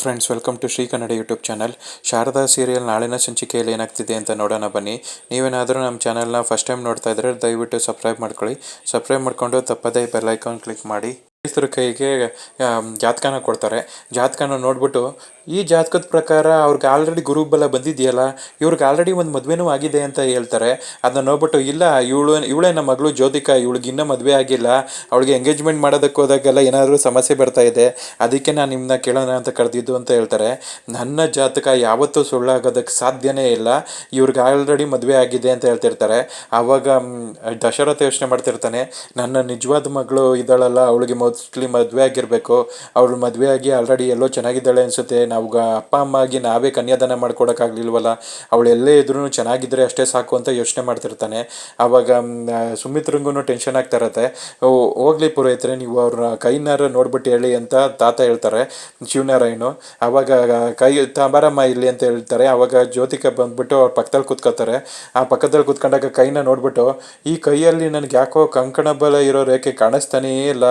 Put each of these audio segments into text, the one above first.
Friends, welcome to Shri Kannada YouTube channel. Sharada serial ನಾಳಿನ ಸಂಚಿಕೆಯಲ್ಲಿ ಏನಾಗ್ತಿದೆ ಅಂತ ನೋಡೋಣ ಬನ್ನಿ. ನೀವೇನಾದರೂ ನಮ್ಮ ಚಾನಲ್ನ ಫಸ್ಟ್ ಟೈಮ್ ನೋಡ್ತಾ ಇದ್ದರೆ ದಯವಿಟ್ಟು ಸಬ್ಸ್ಕ್ರೈಬ್ ಮಾಡ್ಕೊಳ್ಳಿ. ಸಬ್ಸ್ಕ್ರೈಬ್ ಮಾಡ್ಕೊಂಡು ತಪ್ಪದೇ ಬೆಲ್ ಐಕಾನ್ ಕ್ಲಿಕ್ ಮಾಡಿ. ರೈತರ ಕೈಗೆ ಜಾತಕನ ಕೊಡ್ತಾರೆ. ಜಾತಕನ ನೋಡ್ಬಿಟ್ಟು ಈ ಜಾತಕದ ಪ್ರಕಾರ ಅವ್ರಿಗೆ ಆಲ್ರೆಡಿ ಗುರುಬಲ ಬಂದಿದೆಯಲ್ಲ, ಇವ್ರಿಗೆ ಆಲ್ರೆಡಿ ಒಂದು ಮದುವೆನೂ ಆಗಿದೆ ಅಂತ ಹೇಳ್ತಾರೆ. ಅದನ್ನ ನೋಡ್ಬಿಟ್ಟು ಇಲ್ಲ ಇವಳೇ ನಮ್ಮ ಮಗಳು ಜ್ಯೋತಿಕಾ, ಇವಳಿಗೆ ಇನ್ನೂ ಮದುವೆ ಆಗಿಲ್ಲ, ಅವಳಿಗೆ ಎಂಗೇಜ್ಮೆಂಟ್ ಮಾಡೋದಕ್ಕೆ ಹೋದಾಗೆಲ್ಲ ಏನಾದರೂ ಸಮಸ್ಯೆ ಬರ್ತಾ ಇದೆ, ಅದಕ್ಕೆ ನಾನು ನಿಮ್ಮನ್ನ ಕೇಳೋಣ ಅಂತ ಕರೆದಿದ್ದು ಅಂತ ಹೇಳ್ತಾರೆ. ನನ್ನ ಜಾತಕ ಯಾವತ್ತೂ ಸುಳ್ಳಾಗೋದಕ್ಕೆ ಸಾಧ್ಯನೇ ಇಲ್ಲ, ಇವ್ರಿಗೆ ಆಲ್ರೆಡಿ ಮದುವೆ ಆಗಿದೆ ಅಂತ ಹೇಳ್ತಿರ್ತಾರೆ. ಆವಾಗ ದಶರಥ ಯೋಚನೆ ಮಾಡ್ತಿರ್ತಾನೆ, ನನ್ನ ನಿಜವಾದ ಮಗಳು ಇದ್ದಾಳಲ್ಲ, ಅವಳಿಗೆ ಮೋಸ್ಟ್ಲಿ ಮದುವೆ ಆಗಿರಬೇಕು, ಅವಳು ಮದುವೆ ಆಗಿ ಆಲ್ರೆಡಿ ಎಲ್ಲೋ ಚೆನ್ನಾಗಿದ್ದಾಳೆ ಅನಿಸುತ್ತೆ, ನಾವು ಅಪ್ಪ ಅಮ್ಮ ಆಗಿ ನಾವೇ ಕನ್ಯಾದಾನ ಮಾಡ್ಕೊಡೋಕ್ಕಾಗಲಿಲ್ವಲ್ಲ, ಅವಳು ಎಲ್ಲೇ ಇದ್ರೂ ಚೆನ್ನಾಗಿದ್ದರೆ ಅಷ್ಟೇ ಸಾಕು ಅಂತ ಯೋಚನೆ ಮಾಡ್ತಿರ್ತಾನೆ. ಆವಾಗ ಸುಮಿತ್ರಂಗೂ ಟೆನ್ಷನ್ ಆಗ್ತಾ ಇರತ್ತೆ. ಹೋಗ್ಲಿ ಪುರೋಹಿತರೆ, ನೀವು ಅವ್ರ ಕೈನಾರ ನೋಡ್ಬಿಟ್ಟು ಹೇಳಿ ಅಂತ ತಾತ ಹೇಳ್ತಾರೆ, ಶಿವನಾರಾಯಣು. ಆವಾಗ ಕೈ ಬಾರಮ್ಮ ಇಲ್ಲಿ ಅಂತ ಹೇಳ್ತಾರೆ. ಆವಾಗ ಜ್ಯೋತಿಕ ಬಂದ್ಬಿಟ್ಟು ಅವ್ರ ಪಕ್ಕದಲ್ಲಿ ಕೂತ್ಕೋತಾರೆ. ಆ ಪಕ್ಕದಲ್ಲಿ ಕೂತ್ಕೊಂಡಾಗ ಕೈನ ನೋಡ್ಬಿಟ್ಟು, ಈ ಕೈಯಲ್ಲಿ ನನಗೆ ಯಾಕೋ ಕಂಕಣ ಬಲ ಇರೋ ರೇಖೆ ಕಾಣಿಸ್ತಾನೇ ಇಲ್ಲ,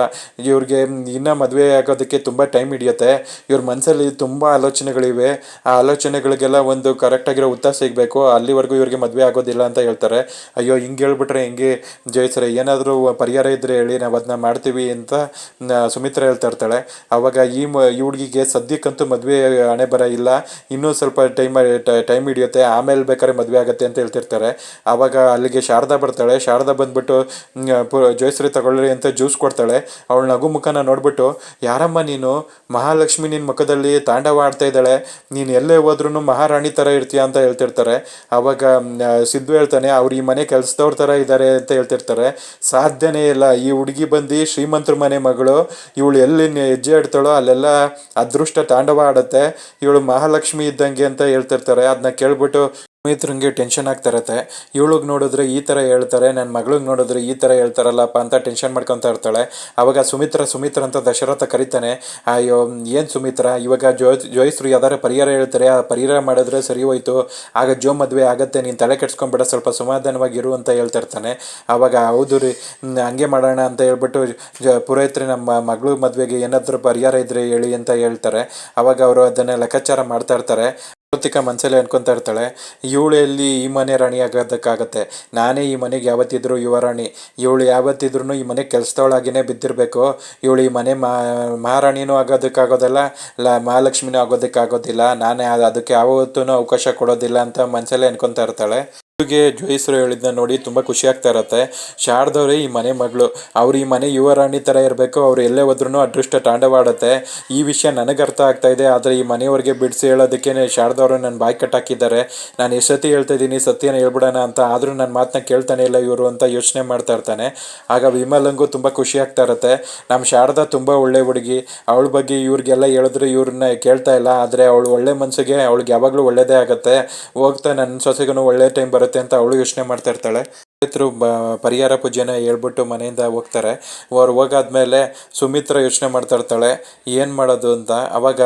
ಇವ್ರಿಗೆ ಇನ್ನೂ ಮದುವೆ ಆಗೋದಕ್ಕೆ ತುಂಬ ಟೈಮ್ ಹಿಡಿಯುತ್ತೆ, ಇವ್ರ ಮನಸ್ಸಲ್ಲಿ ತುಂಬ ಆಲೋಚನೆಗಳಿವೆ, ಆ ಆಲೋಚನೆಗಳಿಗೆಲ್ಲ ಒಂದು ಕರೆಕ್ಟಾಗಿರೋ ಉತ್ತರ ಸಿಗಬೇಕು, ಅಲ್ಲಿವರೆಗೂ ಇವ್ರಿಗೆ ಮದುವೆ ಆಗೋದಿಲ್ಲ ಅಂತ ಹೇಳ್ತಾರೆ. ಅಯ್ಯೋ, ಹಿಂಗೆ ಹೇಳ್ಬಿಟ್ರೆ ಹೆಂಗೆ ಜಯಿಸ್ರೆ, ಏನಾದರೂ ಪರಿಹಾರ ಇದ್ದರೆ ಹೇಳಿ, ನಾವು ಅದನ್ನ ಮಾಡ್ತೀವಿ ಅಂತ ಸುಮಿತ್ರ ಹೇಳ್ತಾ ಇರ್ತಾಳೆ. ಆವಾಗ ಈ ಹುಡುಗಿಗೆ ಸದ್ಯಕ್ಕಂತೂ ಮದುವೆ ಹಣೆ ಬರ ಇಲ್ಲ, ಇನ್ನೂ ಸ್ವಲ್ಪ ಟೈಮ್ ಹಿಡಿಯುತ್ತೆ, ಆಮೇಲೆ ಬೇಕಾದ್ರೆ ಮದುವೆ ಆಗುತ್ತೆ ಅಂತ ಹೇಳ್ತಿರ್ತಾರೆ. ಆವಾಗ ಅಲ್ಲಿಗೆ ಶಾರದಾ ಬರ್ತಾಳೆ. ಶಾರದಾ ಬಂದ್ಬಿಟ್ಟು ಜಯಶ್ರೀ ತಗೊಳ್ಳಿ ಅಂತ ಜ್ಯೂಸ್ ಕೊಡ್ತಾಳೆ. ಅವಳ ನಗು ಮುಖನ ನೋಡ್ಬಿಟ್ಟು, ಯಾರಮ್ಮ ನೀನು, ಮಹಾಲಕ್ಷ್ಮಿ ನಿನ್ನ ಮುಖದಲ್ಲಿ ತಾಂಡವ ಆಡ್ತಾ ಇದ್ದಾಳೆ, ನೀನು ಎಲ್ಲೇ ಹೋದ್ರೂ ಮಹಾರಾಣಿ ಥರ ಇರ್ತೀಯ ಅಂತ ಹೇಳ್ತಿರ್ತಾರೆ. ಆವಾಗ ಸಿದ್ದು ಹೇಳ್ತಾನೆ, ಅವ್ರು ಈ ಮನೆ ಕೆಲಸದವ್ರ ಥರ ಇದ್ದಾರೆ ಅಂತ ಹೇಳ್ತಿರ್ತಾರೆ. ಸಾಧ್ಯನೇ ಇಲ್ಲ, ಈ ಹುಡುಗಿ ಬಂದು ಶ್ರೀಮಂತರ ಮನೆ ಮಗಳು, ಇವಳು ಎಲ್ಲಿ ಹೆಜ್ಜೆ ಇಡ್ತಾಳೋ ಅಲ್ಲೆಲ್ಲ ಅದೃಷ್ಟ ತಾಂಡವ ಆಡುತ್ತೆ, ಇವಳು ಮಹಾಲಕ್ಷ್ಮಿ ಇದ್ದಂಗೆ ಅಂತ ಹೇಳ್ತಿರ್ತಾರೆ. ಅದನ್ನ ಕೇಳ್ಬಿಟ್ಟು ಸುಮಿತ್ರಂಗೆ ಟೆನ್ಷನ್ ಆಗ್ತಾ ಇರತ್ತೆ. ಇವಳಿಗೆ ನೋಡಿದ್ರೆ ಈ ಥರ ಹೇಳ್ತಾರೆ, ನನ್ನ ಮಗಳಿಗೆ ನೋಡಿದ್ರೆ ಈ ಥರ ಹೇಳ್ತಾರಲ್ಲಪ್ಪ ಅಂತ ಟೆನ್ಷನ್ ಮಾಡ್ಕೊತಾ ಇರ್ತಾಳೆ. ಆವಾಗ ಸುಮಿತ್ರ ಅಂತ ದಶರಥ ಕರೀತಾನೆ. ಅಯ್ಯೋ, ಏನು ಸುಮಿತ್ರ, ಇವಾಗ ಜೋಯಿಸ್ರು ಯಾವ್ದಾರ ಪರಿಹಾರ ಹೇಳ್ತಾರೆ, ಆ ಪರಿಹಾರ ಮಾಡಿದ್ರೆ ಸರಿ ಹೋಯ್ತು, ಆಗ ಮದುವೆ ಆಗತ್ತೆ, ನೀನು ತಲೆ ಕೆಡ್ಸ್ಕೊಂಬೇಡ, ಸ್ವಲ್ಪ ಸಮಾಧಾನವಾಗಿರು ಅಂತ ಹೇಳ್ತಿರ್ತಾನೆ. ಆವಾಗ ಹೌದು ರೀ, ಹಂಗೆ ಮಾಡೋಣ ಅಂತ ಹೇಳ್ಬಿಟ್ಟು ಪುರೋಹಿತರೆ, ನಮ್ಮ ಮಗಳು ಮದುವೆಗೆ ಏನಾದರೂ ಪರಿಹಾರ ಇದ್ರೆ ಹೇಳಿ ಅಂತ ಹೇಳ್ತಾರೆ. ಆವಾಗ ಅವರು ಅದನ್ನು ಲೆಕ್ಕಾಚಾರ ಮಾಡ್ತಾ ಇರ್ತಾರೆ. ಜ್ಯೋತಿಕಾ ಮನಸ್ಸಲ್ಲಿ ಅನ್ಕೊತಾ ಇರ್ತಾಳೆ, ಇವಳು ಎಲ್ಲಿ ಈ ಮನೆ ರಾಣಿ ಆಗೋದಕ್ಕಾಗತ್ತೆ, ನಾನೇ ಈ ಮನೆಗೆ ಯಾವತ್ತಿದ್ರು ಯುವ ರಾಣಿ, ಇವಳು ಯಾವತ್ತಿದ್ರು ಈ ಮನೆ ಕೆಲಸದವಳಾಗಿನೇ ಬಿದ್ದಿರಬೇಕು, ಇವಳು ಈ ಮನೆ ಮಹಾರಾಣಿನೂ ಆಗೋದಕ್ಕಾಗೋದಿಲ್ಲ, ಮಹಾಲಕ್ಷ್ಮಿನೂ ಆಗೋದಕ್ಕಾಗೋದಿಲ್ಲ, ನಾನೇ ಅದಕ್ಕೆ ಯಾವತ್ತೂ ಅವಕಾಶ ಕೊಡೋದಿಲ್ಲ ಅಂತ ಮನಸ್ಸಲ್ಲೇ ಅನ್ಕೊತಾ ಇರ್ತಾಳೆ. ಇವ್ರಿಗೆ ಜೋಯಿಸ್ರು ಹೇಳಿದ್ನ ನೋಡಿ ತುಂಬ ಖುಷಿ ಆಗ್ತಾ ಇರತ್ತೆ. ಶಾರದವ್ರೆ ಈ ಮನೆ ಮಗಳು, ಅವ್ರು ಈ ಮನೆ ಯುವರಾಣಿ ಥರ ಇರಬೇಕು, ಅವ್ರು ಎಲ್ಲೇ ಹೋದ್ರೂ ಅದೃಷ್ಟ ತಾಂಡವಾಡುತ್ತೆ, ಈ ವಿಷಯ ನನಗೆ ಅರ್ಥ ಆಗ್ತಾ ಇದೆ, ಆದರೆ ಈ ಮನೆಯವ್ರಿಗೆ ಬಿಡಿಸಿ ಹೇಳೋದಕ್ಕೆ ಶಾರದವರು ನನ್ನ ಬಾಯಿ ಕಟ್ಟಾಕಿದ್ದಾರೆ, ನಾನು ಎಷ್ಟು ಸತಿ ಹೇಳ್ತಾ ಇದ್ದೀನಿ ಸತ್ಯನ ಹೇಳ್ಬಿಡೋಣ ಅಂತ, ಆದರೂ ನನ್ನ ಮಾತನ್ನ ಕೇಳ್ತಾನೆ ಇಲ್ಲ ಇವರು ಅಂತ ಯೋಚನೆ ಮಾಡ್ತಾ ಇರ್ತಾನೆ. ಆಗ ವಿಮಲಂಗೂ ತುಂಬ ಖುಷಿ ಆಗ್ತಾ ಇರತ್ತೆ. ನಮ್ಮ ಶಾರದಾ ತುಂಬ ಒಳ್ಳೆ ಹುಡುಗಿ, ಅವಳ ಬಗ್ಗೆ ಇವ್ರಿಗೆಲ್ಲ ಹೇಳಿದ್ರೆ ಇವ್ರನ್ನ ಕೇಳ್ತಾ ಇಲ್ಲ, ಆದರೆ ಅವಳು ಒಳ್ಳೆ ಮನಸ್ಸಿಗೆ ಅವಳಿಗೆ ಯಾವಾಗಲೂ ಒಳ್ಳೇದೇ ಆಗುತ್ತೆ, ಹೋಗ್ತಾ ನನ್ನ ಸೊಸೆಗೂ ಒಳ್ಳೆ ಟೈಮ್ ಬರುತ್ತೆ ಅಂತ ಅವಳು ಯೋಚನೆ ಮಾಡ್ತಾ ಇರ್ತಾಳೆ. ರೈತರು ಪರಿಹಾರ ಪೂಜೆನ ಹೇಳ್ಬಿಟ್ಟು ಮನೆಯಿಂದ ಹೋಗ್ತಾರೆ. ಅವ್ರು ಹೋಗಾದ್ಮೇಲೆ ಸುಮಿತ್ರ ಯೋಚನೆ ಮಾಡ್ತಾ ಇರ್ತಾಳೆ, ಏನು ಮಾಡೋದು ಅಂತ. ಅವಾಗ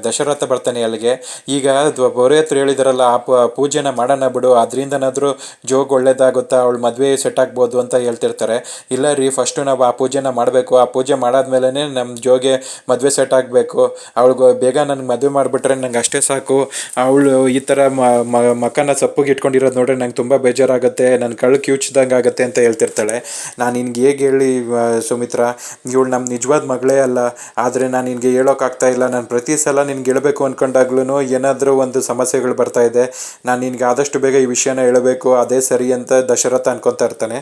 ದಶರಥ ಬರ್ತಾನೆ ಅಲ್ಲಿಗೆ. ಈಗ ಪುರೋಹಿತರು ಹೇಳಿದಾರಲ್ಲ, ಆ ಪೂಜೆನ ಮಾಡೋಣ ಬಿಡು, ಅದರಿಂದನಾದರೂ ಜೋಗ್ ಒಳ್ಳೇದಾಗುತ್ತಾ, ಅವಳು ಮದುವೆ ಸೆಟ್ ಆಗ್ಬೋದು ಅಂತ ಹೇಳ್ತಿರ್ತಾರೆ. ಇಲ್ಲ ರೀ, ಫಸ್ಟು ನಾವು ಆ ಪೂಜೆನ ಮಾಡಬೇಕು, ಆ ಪೂಜೆ ಮಾಡಾದ್ಮೇಲೆ ನಮ್ಮ ಜೋಗೆ ಮದುವೆ ಸೆಟ್ ಆಗಬೇಕು, ಅವಳಿಗೆ ಬೇಗ ನನಗೆ ಮದುವೆ ಮಾಡಿಬಿಟ್ರೆ ನಂಗೆ ಅಷ್ಟೇ ಸಾಕು, ಅವಳು ಈ ಥರ ಮಕ್ಕನ ಸಪ್ಪಗೆ ಇಟ್ಕೊಂಡಿರೋದು ನೋಡ್ರೆ ನಂಗೆ ತುಂಬ ಬೇಜಾರಾಗುತ್ತೆ, ನನ್ನ ಕಳ್ಳು ಕ್ಯೂಚ್ದಂಗೆ ಆಗುತ್ತೆ ಅಂತ ಹೇಳ್ತಿರ್ತಾಳೆ. ನಾನು ನಿನ್ಗೆ ಹೇಗೆ ಹೇಳಿ ಸುಮಿತ್ರ, ಇವಳು ನಮ್ಮ ನಿಜವಾದ ಮಗಳೇ ಅಲ್ಲ, ಆದರೆ ನಾನು ನಿನಗೆ ಹೇಳೋಕ್ಕಾಗ್ತಾ ಇಲ್ಲ, ನಾನು ಪ್ರತಿ ಸಲ ನಿನ್ಗೆ ಹೇಳಬೇಕು ಅಂದ್ಕೊಂಡಾಗ್ಲೂ ಏನಾದರೂ ಒಂದು ಸಮಸ್ಯೆಗಳು ಬರ್ತಾ ಇದೆ, ನಾನು ನಿನಗೆ ಆದಷ್ಟು ಬೇಗ ಈ ವಿಷಯನ ಹೇಳಬೇಕು, ಅದೇ ಸರಿ ಅಂತ ದಶರಥ ಅನ್ಕೊತಾ ಇರ್ತಾನೆ.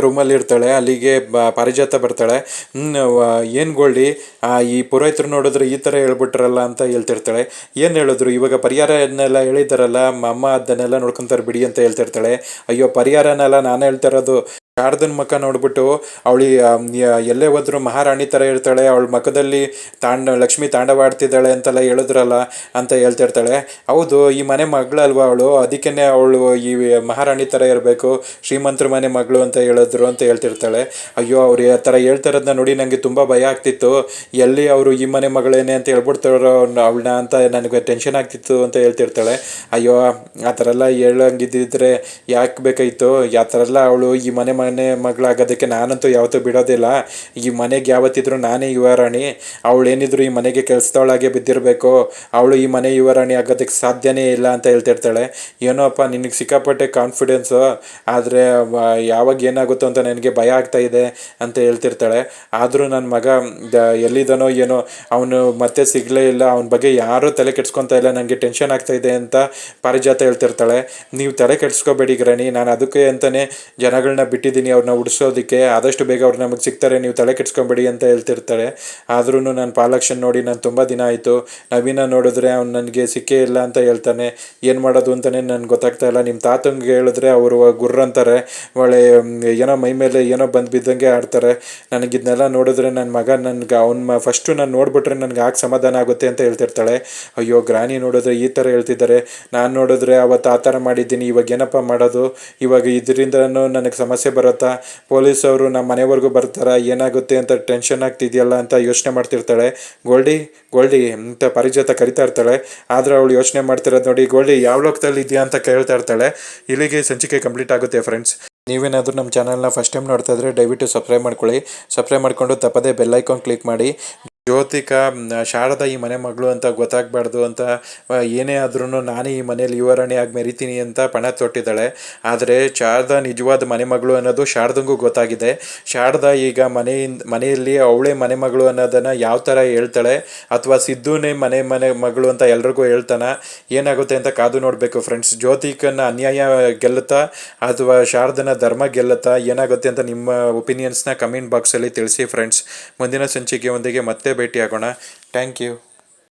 ರೂಮಲ್ಲಿ ಇರ್ತಾಳೆ. ಅಲ್ಲಿಗೆ ಪಾರಿಜಾತ ಬರ್ತಾಳೆ. ಏನು ಗೋಲ್ಡಿ, ಈ ಪುರೋಹಿತರು ನೋಡಿದ್ರೆ ಈ ಥರ ಹೇಳ್ಬಿಟ್ರಲ್ಲ ಅಂತ ಹೇಳ್ತಿರ್ತಾಳೆ. ಏನು ಹೇಳಿದ್ರು, ಇವಾಗ ಪರಿಹಾರನೆಲ್ಲ ಹೇಳಿದಾರಲ್ಲ ಅಮ್ಮ, ಅದನ್ನೆಲ್ಲ ನೋಡ್ಕೊತಾರೆ ಬಿಡಿ ಅಂತ ಹೇಳ್ತಿರ್ತಾಳೆ. ಅಯ್ಯೋ, ಪರಿಹಾರನೆಲ್ಲ ನಾನು ಹೇಳ್ತಾ ಇರೋದು, ಶಾರದನ ಮಕ್ಕ ನೋಡ್ಬಿಟ್ಟು ಅವಳಿ ಎಲ್ಲೇ ಹೋದ್ರು ಮಹಾರಾಣಿ ಥರ ಇರ್ತಾಳೆ, ಅವಳ ಮಖದಲ್ಲಿ ಲಕ್ಷ್ಮಿ ತಾಂಡವಾಡ್ತಿದ್ದಾಳೆ ಅಂತೆಲ್ಲ ಹೇಳಿದ್ರಲ್ಲ ಅಂತ ಹೇಳ್ತಿರ್ತಾಳೆ. ಹೌದು, ಈ ಮನೆ ಮಗಳಲ್ವ ಅವಳು, ಅದಕ್ಕೇ ಅವಳು ಈ ಮಹಾರಾಣಿ ಥರ ಇರಬೇಕು, ಶ್ರೀಮಂತರ ಮನೆ ಮಗಳು ಅಂತ ಹೇಳಿದ್ರು ಅಂತ ಹೇಳ್ತಿರ್ತಾಳೆ. ಅಯ್ಯೋ, ಅವ್ರು ಆ ಥರ ಹೇಳ್ತಾರದನ್ನ ನೋಡಿ ನನಗೆ ತುಂಬ ಭಯ ಆಗ್ತಿತ್ತು, ಎಲ್ಲಿ ಅವರು ಈ ಮನೆ ಮಗಳೇನೆ ಅಂತ ಹೇಳ್ಬಿಡ್ತಾರೋ ಅವಳನ್ನ ಅಂತ ನನಗೆ ಟೆನ್ಷನ್ ಆಗ್ತಿತ್ತು ಅಂತ ಹೇಳ್ತಿರ್ತಾಳೆ. ಅಯ್ಯೋ, ಆ ಥರ ಎಲ್ಲ ಹೇಳಂಗಿದ್ದಿದ್ರೆ ಯಾಕೆ ಬೇಕಾಯಿತು, ಆ ಥರ ಎಲ್ಲ ಅವಳು ಈ ಮನೆ ಮನೆ ಮಗಳಾಗೋದಕ್ಕೆ ನಾನಂತೂ ಯಾವತ್ತೂ ಬಿಡೋದಿಲ್ಲ. ಈ ಮನೆಗೆ ಯಾವತ್ತಿದ್ರು ನಾನೇ ಯುವರಾಣಿ. ಅವಳು ಏನಿದ್ರು ಈ ಮನೆಗೆ ಕೆಲಸದವಳಾಗೆ ಬಿದ್ದಿರಬೇಕು, ಅವಳು ಈ ಮನೆ ಯುವರಾಣಿ ಆಗೋದಕ್ಕೆ ಸಾಧ್ಯನೇ ಇಲ್ಲ ಅಂತ ಹೇಳ್ತಿರ್ತಾಳೆ. ಏನೋ ಅಪ್ಪ ನಿನಗೆ ಸಿಕ್ಕಾಪಟ್ಟೆ ಕಾನ್ಫಿಡೆನ್ಸು, ಆದರೆ ಯಾವಾಗ ಏನಾಗುತ್ತೋ ಅಂತ ನನಗೆ ಭಯ ಆಗ್ತಾ ಇದೆ ಅಂತ ಹೇಳ್ತಿರ್ತಾಳೆ. ಆದರೂ ನನ್ನ ಮಗ ಎಲ್ಲಿದ್ದಾನೋ ಏನೋ, ಅವನು ಮತ್ತೆ ಸಿಗಲೇ ಇಲ್ಲ, ಅವನ ಬಗ್ಗೆ ಯಾರೂ ತಲೆ ಕೆಡ್ಸ್ಕೊತಾ ಇಲ್ಲ, ನನಗೆ ಟೆನ್ಷನ್ ಆಗ್ತಾ ಇದೆ ಅಂತ ಪಾರಿಜಾತ ಹೇಳ್ತಿರ್ತಾಳೆ. ನೀವು ತಲೆ ಕೆಡ್ಸ್ಕೊಬೇಡಿ ಗ್ರಾಣಿ, ನಾನು ಅದಕ್ಕೆ ಅಂತಲೇ ಜನಗಳನ್ನ ಬಿಟ್ಟಿದ್ದೀನಿ ಅವ್ರನ್ನ ಉಡ್ಸೋದಕ್ಕೆ, ಆದಷ್ಟು ಬೇಗ ಅವ್ರು ನಮಗೆ ಸಿಗ್ತಾರೆ, ನೀವು ತಲೆ ಕೆಡ್ಸ್ಕೊಬೇಡಿ ಅಂತ ಹೇಳ್ತಿರ್ತಾಳೆ. ಆದ್ರೂ ನಾನು ಪಾಲಾಕ್ಷನ್ ನೋಡಿ ನಾನು ತುಂಬ ದಿನ ಆಯಿತು, ನವೀನ ನೋಡಿದ್ರೆ ಅವ್ನು ನನಗೆ ಸಿಕ್ಕೇ ಇಲ್ಲ ಅಂತ ಹೇಳ್ತಾನೆ. ಏನು ಮಾಡೋದು ಅಂತಲೇ ನನಗೆ ಗೊತ್ತಾಗ್ತಾ ಇಲ್ಲ. ನಿಮ್ಮ ತಾತಂಗೆ ಹೇಳಿದ್ರೆ ಅವರು ಗುರ್ರ ಅಂತಾರೆ, ಒಳ್ಳೆ ಏನೋ ಮೈ ಮೇಲೆ ಏನೋ ಬಂದು ಬಿದ್ದಂಗೆ ಆಡ್ತಾರೆ. ನನಗಿದ್ನೆಲ್ಲ ನೋಡಿದ್ರೆ ನನ್ನ ಮಗ ನನಗೆ ಫಸ್ಟು ನಾನು ನೋಡಿಬಿಟ್ರೆ ನನಗೆ ಆಗ ಸಮಾಧಾನ ಆಗುತ್ತೆ ಅಂತ ಹೇಳ್ತಿರ್ತಾಳೆ. ಅಯ್ಯೋ ಗ್ರಾನಿ ನೋಡಿದ್ರೆ ಈ ಥರ ಹೇಳ್ತಿದ್ದಾರೆ, ನಾನು ನೋಡಿದ್ರೆ ಅವತ್ತು ಆ ಥರ ಮಾಡಿದ್ದೀನಿ, ಇವಾಗ ಏನಪ್ಪ ಮಾಡೋದು, ಇವಾಗ ಇದರಿಂದನೂ ನನಗೆ ಸಮಸ್ಯೆ ಬರುತ್ತಾ, ಪೊಲೀಸವರು ನಮ್ಮ ಮನೆವರೆಗೂ ಬರ್ತಾರಾ, ಏನಾಗುತ್ತೆ ಅಂತ ಟೆನ್ಷನ್ ಆಗ್ತಿದೆಯಲ್ಲ ಅಂತ ಯೋಚನೆ ಮಾಡ್ತಿರ್ತಾಳೆ. ಗೋಲ್ಡಿ ಗೋಲ್ಡಿ ಅಂತ ಪಾರಿಜಾತ ಕರಿತಾ ಇರ್ತಾಳೆ. ಆದರೆ ಅವಳು ಯೋಚನೆ ಮಾಡ್ತಿರೋದು ನೋಡಿ, ಗೋಲ್ಡಿ ಯಾವ ಲೋಕದಲ್ಲಿ ಇದೆಯಾ ಅಂತ ಕೇಳ್ತಾ ಇರ್ತಾಳೆ. ಇಲ್ಲಿಗೆ ಸಂಚಿಕೆ ಕಂಪ್ಲೀಟ್ ಆಗುತ್ತೆ ಫ್ರೆಂಡ್ಸ್. ನೀವೇನಾದರೂ ನಮ್ಮ ಚಾನಲ್ನ ಫಸ್ಟ್ ಟೈಮ್ ನೋಡ್ತಾ ಇದ್ರೆ ದಯವಿಟ್ಟು ಸಬ್ಸ್ಕ್ರೈಬ್ ಮಾಡ್ಕೊಳ್ಳಿ. ಸಬ್ಸ್ಕ್ರೈಬ್ ಮಾಡಿಕೊಂಡು ತಪ್ಪದೇ ಬೆಲ್ ಐಕಾನ್ ಕ್ಲಿಕ್ ಮಾಡಿ. ಜ್ಯೋತಿಕಾ ಶಾರದಾ ಈ ಮನೆ ಮಗಳು ಅಂತ ಗೊತ್ತಾಗಬಾರ್ದು ಅಂತ ಏನೇ ಆದ್ರೂ ನಾನೇ ಈ ಮನೇಲಿ ಯುವರಾಣಿಯಾಗಿ ಮೆರಿತೀನಿ ಅಂತ ಪಣ ತೊಟ್ಟಿದ್ದಾಳೆ. ಆದರೆ ಶಾರದಾ ನಿಜವಾದ ಮನೆ ಮಗಳು ಅನ್ನೋದು ಶಾರದಂಗೂ ಗೊತ್ತಾಗಿದೆ. ಶಾರದಾ ಈಗ ಮನೆಯಲ್ಲಿ ಅವಳೇ ಮನೆ ಮಗಳು ಅನ್ನೋದನ್ನು ಯಾವ ಥರ ಹೇಳ್ತಾಳೆ, ಅಥವಾ ಸಿದ್ದುನೇ ಮನೆ ಮಗಳು ಅಂತ ಎಲ್ರಿಗೂ ಹೇಳ್ತಾನೆ, ಏನಾಗುತ್ತೆ ಅಂತ ಕಾದು ನೋಡಬೇಕು ಫ್ರೆಂಡ್ಸ್. ಜ್ಯೋತಿಕನ ಅನ್ಯಾಯ ಗೆಲ್ಲುತ್ತಾ ಅಥವಾ ಶಾರದನ ಧರ್ಮ ಗೆಲ್ಲುತ್ತಾ, ಏನಾಗುತ್ತೆ ಅಂತ ನಿಮ್ಮ ಒಪಿನಿಯನ್ಸ್ನ ಕಮೆಂಟ್ ಬಾಕ್ಸಲ್ಲಿ ತಿಳಿಸಿ ಫ್ರೆಂಡ್ಸ್. ಮುಂದಿನ ಸಂಚಿಕೆಯೊಂದಿಗೆ ಮತ್ತೆ ಭೇಟಿಯಾಗೋಣ. Thank you.